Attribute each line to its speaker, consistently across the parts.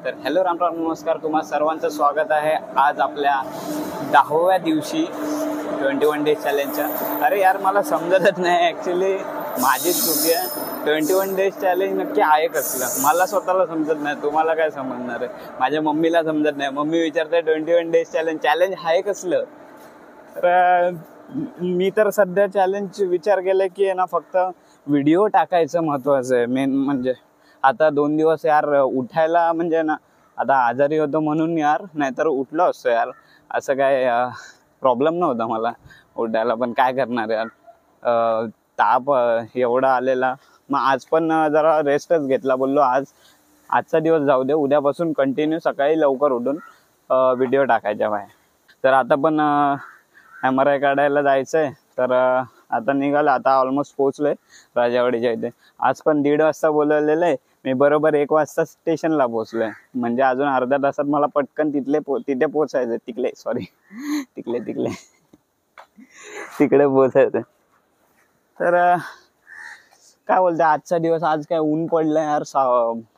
Speaker 1: तर हॅलो रामराम नमस्कार, तुम्हा सर्वांचं स्वागत आहे आज आपल्या 10व्या दिवशी 21 डेज चॅलेंजच्या. अरे यार, मला समजतच नाही ॲक्च्युली, माझीच चुकी आहे. 21 डेज चॅलेंज नक्की आहे कसलं मला स्वतःला समजत नाही. तुम्हाला काय समजणार आहे? माझ्या मम्मीला समजत नाही. मम्मी विचारते 21 डेज चॅलेंज आहे कसलं. तर मी तर सध्या चॅलेंज विचार केला की ना, फक्त व्हिडिओ टाकायचं महत्त्वाचं आहे. मेन म्हणजे आता 2 दिवस यार उठायला म्हणजे ना, आता आजारी होतो म्हणून यार, नाहीतर उठलो असतो यार. असं काय प्रॉब्लेम नव्हता मला उठायला, पण काय करणार यार, ताप एवढा आलेला. मग आज पण जरा रेस्टच घेतला. बोललो आजचा दिवस जाऊ दे, उद्यापासून कंटिन्यू सकाळी लवकर उठून व्हिडिओ टाकायच्या बाहेर. तर आता पण MRI काढायला जायचं आहे. तर आता निघालं, आता ऑलमोस्ट पोचलोय राजावाडीच्या इथे. आज पण 1:30 वाजता बोलवलेलं आहे. मी बरोबर 1 वाजता स्टेशनला पोचलोय. म्हणजे अजून अर्ध्या तासात मला पटकन तिथे पोचायचं. तिकडे पोचायचं. तर काय बोलते, आजचा दिवस, आज काय ऊन पडलं यार.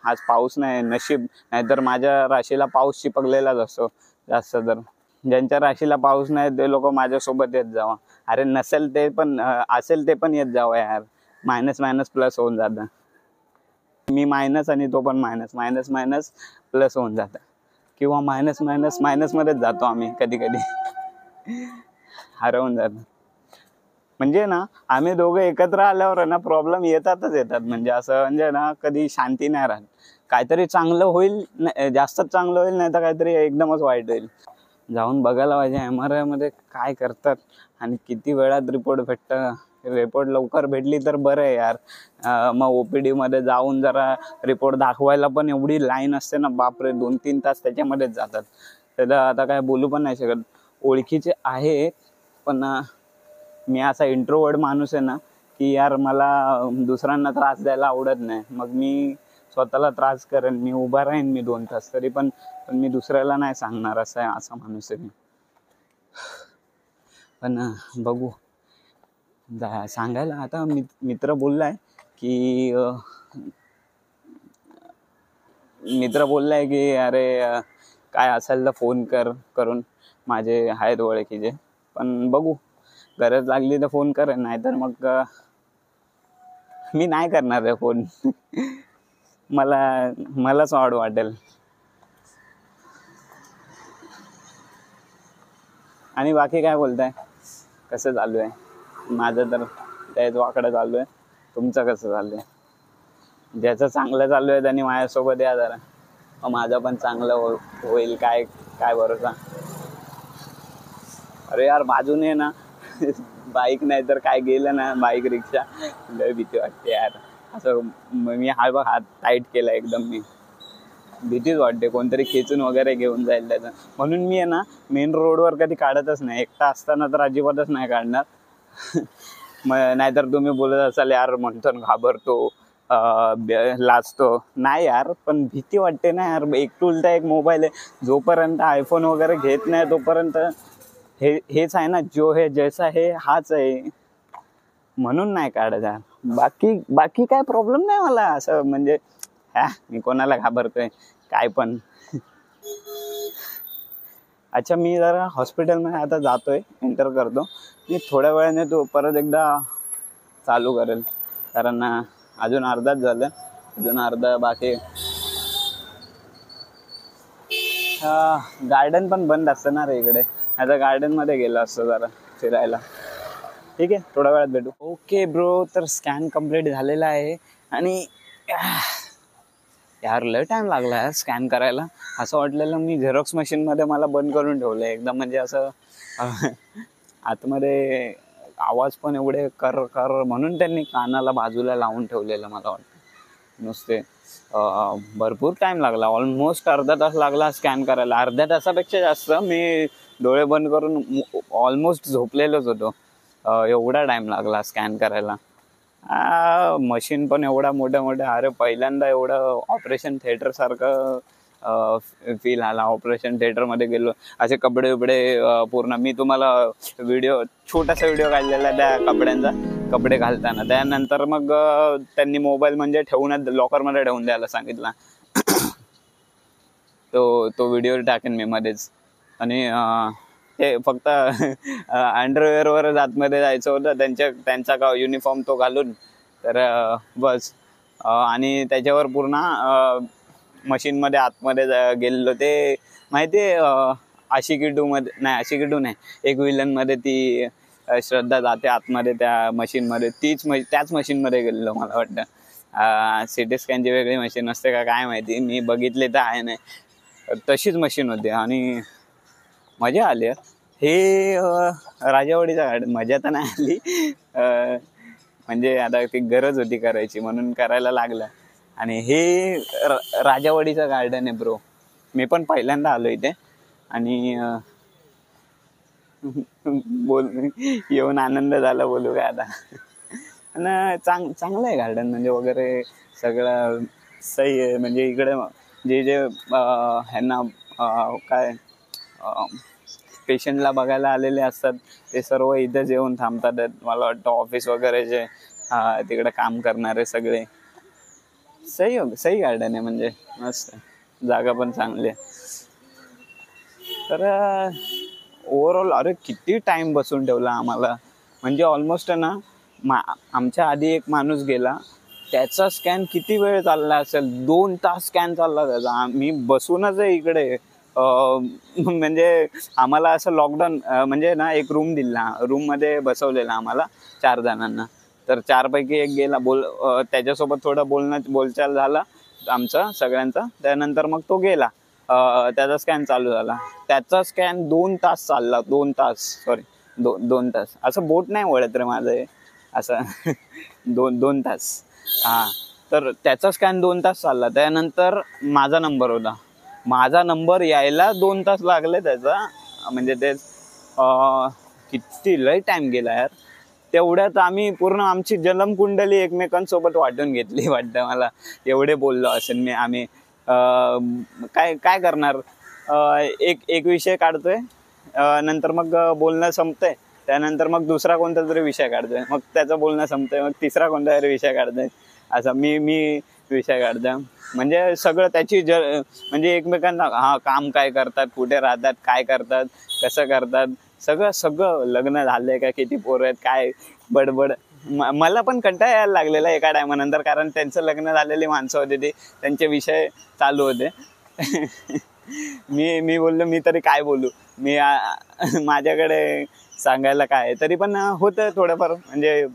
Speaker 1: आज पाऊस नाही, नशीब. नाहीतर माझ्या राशीला पाऊस चिपकलेलाच असतो जास्त. तर ज्यांच्या राशीला पाऊस नाही ते लोक माझ्यासोबत येत जावा. अरे नसेल ते पण, असेल ते पण येत जावं यार. मायनस प्लस होऊन जातं. मी मायनस आणि तो पण मायनस प्लस होऊन जातं. किंवा मायनस मध्येच जातो आम्ही कधी हरवून जातो. म्हणजे ना, आम्ही दोघं एकत्र आल्यावर ना प्रॉब्लेम येतात. म्हणजे असं म्हणजे ना, कधी शांती नाही राहत. काहीतरी चांगलं होईल, जास्तच चांगलं होईल, नाही तर काहीतरी एकदमच वाईट होईल. जाऊन बघायला पाहिजे MRI मध्ये काय करतात आणि किती वेळात रिपोर्ट भेटतं. रिपोर्ट लवकर भेटली तर बरं आहे यार. मग OPD मध्ये जाऊन जरा रिपोर्ट दाखवायला पण एवढी लाईन असते ना, बापरे, 2-3 तास त्याच्यामध्येच जातात. त्याला आता काय बोलू पण नाही शकत. ओळखीचे आहे, पण मी असा इंट्रोवर्ट माणूस आहे ना, की यार मला दुसऱ्यांना त्रास द्यायला आवडत नाही. मग मी स्वतःला त्रास करेन, मी उभा राहीन मी 2 तास तरी, पण मी दुसऱ्याला नाही सांगणार. असा माणूस आहे मी. पण बघू, सांगायला आता मित्र बोललाय की अरे काय असेल तर फोन करून माझे आहेत ओळखीचे. पण बघू, गरज लागली तर फोन करेन, नाहीतर मग मी नाही करणार आहे फोन. मलाच ऑड वाटेल. आणि बाकी काय बोलताय, कसं चालू आहे? माझं तर त्याच वाकडं चालू आहे. तुमचं कसं चालू आहे? ज्याचं चांगलं चालू आहे त्यांनी माझ्यासोबत या जरा, माझं पण चांगलं होईल. काय भरोसा. अरे यार, बाजूने ना बाईक नाही तर काय गेलं ना, बाईक रिक्षा, लय भीती वाटते यार. असं मी हात टाईट केला एकदम. मी भीतीच वाटते कोणतरी खेचून वगैरे घेऊन जाईल त्याचं. म्हणून मी आहे ना, मेन रोडवर कधी काढतच नाही. एकटा असताना तर अजिबातच नाही काढणार. नाहीतर तुम्ही बोलत असाल यार, म्हणतो घाबरतो, लाजतो. नाही यार, पण भीती वाटते ना यार. एकटुलता एक मोबाईल आहे. जोपर्यंत आयफोन वगैरे घेत नाही तोपर्यंत हेच आहे ना, जो है जैसा है हाच आहे. म्हणून नाही काढत यार. बाकी काय प्रॉब्लेम नाही मला. असं म्हणजे मी कोणाला घाबरतोय काय पण. अच्छा, मी जरा हॉस्पिटलमध्ये आता जातोय, एंटर करतो. मी थोड्या वेळाने तो परत एकदा चालू करेल, कारण अजून अर्धाच झालं, अजून अर्धा बाकी. गार्डन पण बंद असतं ना रे इकडे. आता गार्डनमध्ये गेलो असतो जरा फिरायला. ठीक आहे, थोड्या वेळात भेटू. ओके ब्रो, तर स्कॅन कंप्लीट झालेला आहे. आणि यार लय टाईम लागला यार स्कॅन करायला. असं वाटलेलं मी झेरॉक्स मशीनमध्ये मला बंद करून ठेवलं एकदम. म्हणजे असं आतमध्ये आवाज पण एवढे कर म्हणून त्यांनी कानाला बाजूला लावून ठेवलेलं मला वाटतं नुसते. भरपूर टाईम लागला, ऑलमोस्ट अर्धा तास लागला स्कॅन करायला. अर्ध्या तासापेक्षा जास्त. मी डोळे बंद करून ऑलमोस्ट झोपलेलोच होतो. एवढा टाईम लागला स्कॅन करायला. मशीन पण एवढा मोठ्या. अरे पहिल्यांदा एवढं ऑपरेशन थिएटर सारखं फील आला. ऑपरेशन थिएटरमध्ये गेलो, असे कपडे पूर्ण. मी तुम्हाला छोटासा व्हिडिओ काढलेला त्या कपड्यांचा, कपडे घालताना. त्यानंतर मग त्यांनी मोबाईल म्हणजे लॉकरमध्ये ठेवून द्यायला सांगितलं. तो व्हिडिओ टाकेन मी मध्येच. आणि ते फक्त अंडरवेअरवरच आतमध्ये जायचं होतं, त्यांचा का युनिफॉर्म तो घालून. तर बस. आणि त्याच्यावर पूर्ण मशीनमध्ये आतमध्ये गेलेलो. ते माहिती आहे आशिकी 2 मध्ये, नाही आशिकी 2 नाही, एक विलनमध्ये ती श्रद्धा जाते आतमध्ये त्या मशीनमध्ये, त्याच मशीनमध्ये गेलेलो. मला वाटतं सिटी स्कॅनची वेगळी मशीन असते का काय माहिती, मी बघितले तर आहे नाही, तशीच मशीन होती. आणि मजा आली. हे राजावाडीचा गार्डन मजा तर नाही आली, म्हणजे आता ती गरज होती करायची म्हणून करायला लागलं. आणि हे राजावाडीचं गार्डन आहे ब्रो. मी पण पहिल्यांदा आलो इथे. आणि येऊन आनंद झाला, बोलू काय आता. आणि चांगलं आहे गार्डन म्हणजे वगैरे सगळं सही आहे. म्हणजे इकडे जे ह्यांना काय पेशंटला बघायला आलेले असतात ते सर्व इथेच येऊन थांबतात. मला वाटतं ऑफिस वगैरे जे तिकडे काम करणारे सगळे. सही गार्डन आहे, म्हणजे मस्त, जागा पण चांगली आहे. तर ओव्हरऑल अरे किती टाइम बसून ठेवला आम्हाला, म्हणजे ऑलमोस्ट ना आमच्या आधी एक माणूस गेला, त्याचा स्कॅन किती वेळ चालला असेल, 2 तास स्कॅन चालला त्याचा. आम्ही बसूनच आहे इकडे. म्हणजे आम्हाला असं लॉकडाऊन म्हणजे ना एक रूम दिला, रूममध्ये बसवलेला आम्हाला 4 जणांना. तर 4 पैकी एक गेला, त्याच्यासोबत थोडं बोलचाल झाला आमचा सगळ्यांचा. त्यानंतर मग तो गेला, त्याचा स्कॅन चालू झाला. त्याचा स्कॅन 2 तास चालला. 2 तास असं बोट नाही वळत रे माझं, असं 2 तास. हां, तर त्याचा स्कॅन 2 तास चालला. त्यानंतर माझा नंबर होता, माझा नंबर यायला 2 तास लागले त्याचा. म्हणजे ते किती लय टाइम गेला यार. तेवढ्यात आम्ही पूर्ण आमची जन्मकुंडली एकमेकांसोबत वाटून घेतली वाटतं मला. एवढे बोललो असेल आम्ही. काय करणार, एक विषय काढतोय, नंतर मग बोलणं संपतंय, त्यानंतर मग दुसरा कोणता तरी विषय काढतोय, मग त्याचं बोलणं संपतंय, मग तिसरा कोणता तरी विषय काढतोय. असं मी विषय काढतोय. म्हणजे सगळं त्याची म्हणजे एकमेकांना काम काय करतात, कुठे राहतात, काय करतात, कसं करतात, सगळं लग्न झालंय का, किती पोरं आहेत, काय बडबड. मला पण कंटाळा यायला लागलेला एका टायमानंतर, कारण त्यांचं लग्न झालेली माणसं होते, ते त्यांचे विषय चालू होते. मी बोललो मी तरी काय बोलू, माझ्याकडे सांगायला काय. तरी पण होतं थोडंफार, म्हणजे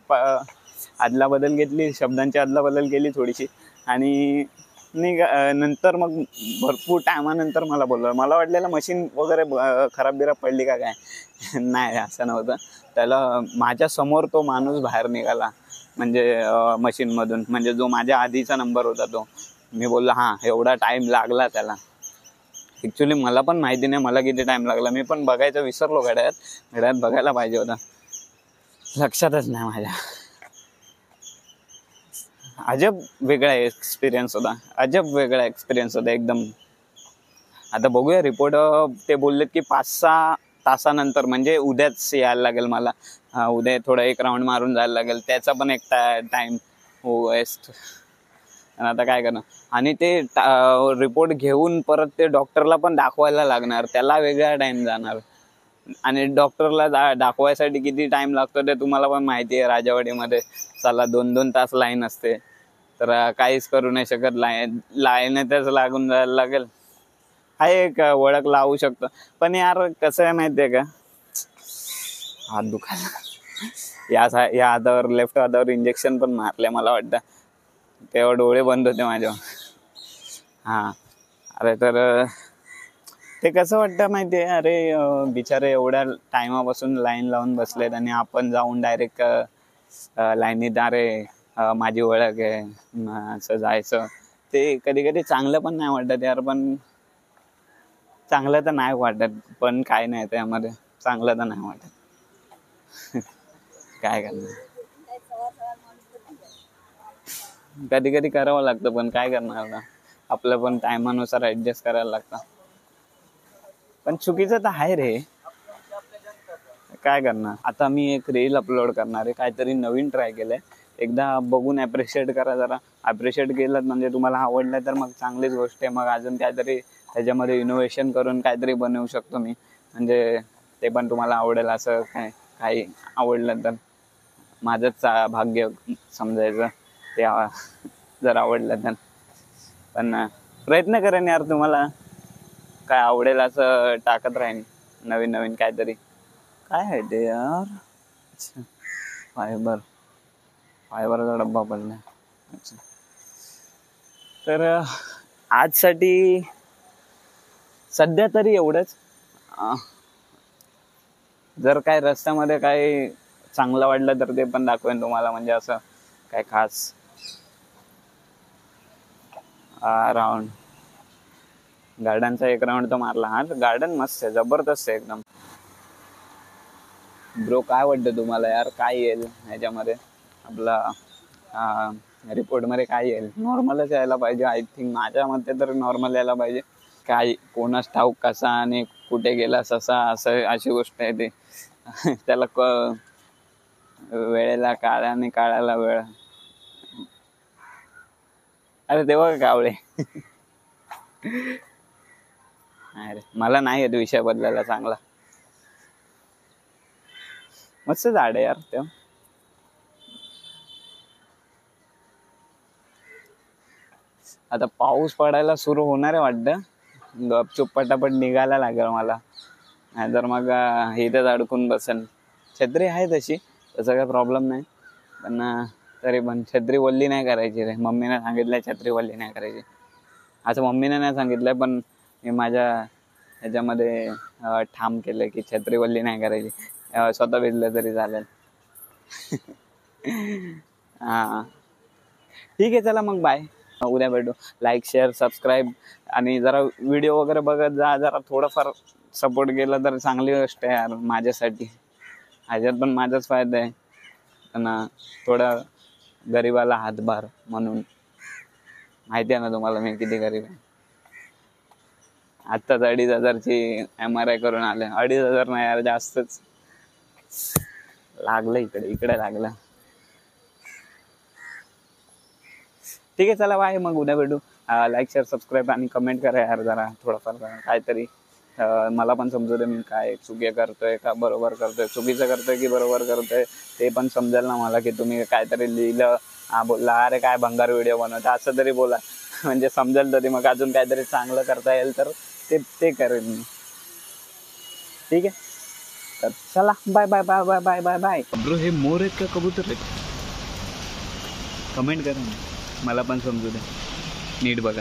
Speaker 1: अदलाबदल घेतली, शब्दांची अदलाबदल केली थोडीशी. आणि नंतर मग भरपूर टायमानंतर मला बोललो. मला वाटलेलं मशीन वगैरे खराब पडली का काय. नाही, असं नव्हतं. त्याला माझ्या समोर तो माणूस बाहेर निघाला, म्हणजे मशीनमधून, म्हणजे जो माझ्या आधीचा नंबर होता तो. मी बोललो हां, एवढा टाईम लागला त्याला. ॲक्च्युली मला पण माहिती नाही मला किती टाईम लागला. मी पण बघायचं विसरलो, घड्याळात बघायला पाहिजे होता, लक्षातच नाही माझ्या. अजब वेगळा एक्सपिरियन्स होता एकदम. आता बघूया रिपोर्ट. ते बोललेत की 5-6 तासानंतर, म्हणजे उद्याच यायला लागेल मला. उद्या थोडं एक राऊंड मारून जायला लागेल, त्याचा पण एक टाईम वेस्ट. आता काय करणार. आणि ते रिपोर्ट घेऊन परत ते डॉक्टरला पण दाखवायला लागणार, त्याला वेगळा टाईम जाणार. आणि डॉक्टरला दाखवायसाठी किती टाईम लागतो ते तुम्हाला पण माहिती आहे. राजावाडीमध्ये चला 2-2 तास लाईन असते, तर काहीच करू नाही शकत. लाईनच लागून जायला लागेल. एक ओळख लावू शकतो, पण यार कसं आहे माहिती आहे का, हात दुखायला. या हातावर, लेफ्ट हातावर इंजेक्शन पण मारले मला वाटतं, तेव्हा डोळे बंद होते माझ्या. हां, अरे तर ते कसं वाटतं माहिती आहे, अरे बिचारे एवढ्या टायमापासून लाईन लावून बसलेत आणि आपण जाऊन डायरेक्ट लाईनीत अरे माझी ओळख आहे असं जायचं. ते कधी कधी चांगलं पण नाही वाटत यार. पण चांगलं तर नाही वाटत, पण काय नाही त्यामध्ये, चांगलं तर नाही वाटत. काय करणार, कधी कधी करावं लागतं, पण काय करणार आता, आपलं पण टायमानुसार ऍडजस्ट करायला लागतं. पण चुकीचं तर आहे रे, काय करणार. आता मी एक रील अपलोड करणार आहे, काहीतरी नवीन ट्राय केलंय. एकदा बघून ॲप्रिशिएट करा जरा. ॲप्रिशिएट केलं म्हणजे तुम्हाला आवडलं तर मग चांगलीच गोष्ट आहे. मग अजून काहीतरी त्याच्यामध्ये इनोव्हेशन करून काहीतरी बनवू शकतो मी, म्हणजे ते पण तुम्हाला आवडेल. असं काही आवडलं तर माझंच भाग्य समजायचं ते जर आवडलं तर. पण प्रयत्न करेन यार, तुम्हाला काय आवडेल असं टाकत राहीन नवीन नवीन काहीतरी. काय आहे ते यार? अच्छा, फायबरचा डब्बा पडला. अच्छा, तर आजसाठी सध्या तरी एवढंच. जर काय रस्त्यामध्ये काही चांगलं वाटलं तर ते पण दाखवेन तुम्हाला, म्हणजे असं काय खास. राऊंड गार्डनचा एक राऊंड तो मारला. हा गार्डन मस्त आहे, जबरदस्त आहे एकदम. ब्रो काय वाटतं तुम्हाला यार, काय येईल ह्याच्यामध्ये? आपला रिपोर्टमध्ये काय येईल? नॉर्मलच यायला पाहिजे आय थिंक, माझ्या मते तर नॉर्मल यायला पाहिजे. काय कोणास ठाऊक कसा आणि कुठे गेला ससा, असं अशी गोष्ट आहे ती. त्याला वेळेला काळा आणि काळाला वेळ. अरे तेव्हा कावळे. अरे मला नाही येत विषय बदलायला चांगला. मस्त झाड आहे यार ते. आता पाऊस पडायला सुरू होणार आहे वाटतं. गपचूप पटापट निघायला लागेल मला, नाहीतर मग इथेच अडकून बसेल. छत्री आहे तशी, तसं काही प्रॉब्लेम नाही, पण तरी पण छत्री वल्ली नाही करायची रे. मम्मीने सांगितलं छत्री वल्ली नाही करायची. असं मम्मीने नाही सांगितलं, पण मी माझ्या ह्याच्यामध्ये ठाम केलं की छत्री वल्ली नाही करायची. स्वतः भिजलं तरी चालेल. हां ठीक आहे, चला मग बाय. उद्या भेटू. लाईक शेअर सबस्क्राईब आणि जरा व्हिडिओ वगैरे बघत जा. जरा थोडंफार सपोर्ट केलं तर चांगली गोष्ट आहे यार माझ्यासाठी. ह्याच्यात पण माझाच फायदा आहे, पण थोडा गरीबाला हातभार म्हणून. माहिती आहे ना तुम्हाला मी किती गरीब आहे. आत्ताच 2,500ची MRI करून आले. 2,500 नाही यार, जास्तच लागलं. इकडे लागलं. ठीक आहे, चला बाय. मग उद्या भेटू. लाईक शेअर सबस्क्राईब आणि कमेंट करा यार, जरा थोडंफार काहीतरी. मला पण समजू दे मी काय चुकी करतोय का बरोबर करतोय, चुकीचं करतोय की बरोबर करतोय ते पण समजेल ना मला. की तुम्ही काहीतरी लिहिलं, बोलला अरे काय भंगार व्हिडिओ बनवता, असं तरी बोला, म्हणजे समजेल तरी. मग अजून काहीतरी चांगलं करता येईल तर ते करेन मी. ठीक आहे, तर चला bye bye bye bye bye bye bye. Bro हे मोर आहेत का कबूतर आहेत? कमेंट करा, मला पण समजू दे. नीट बघा.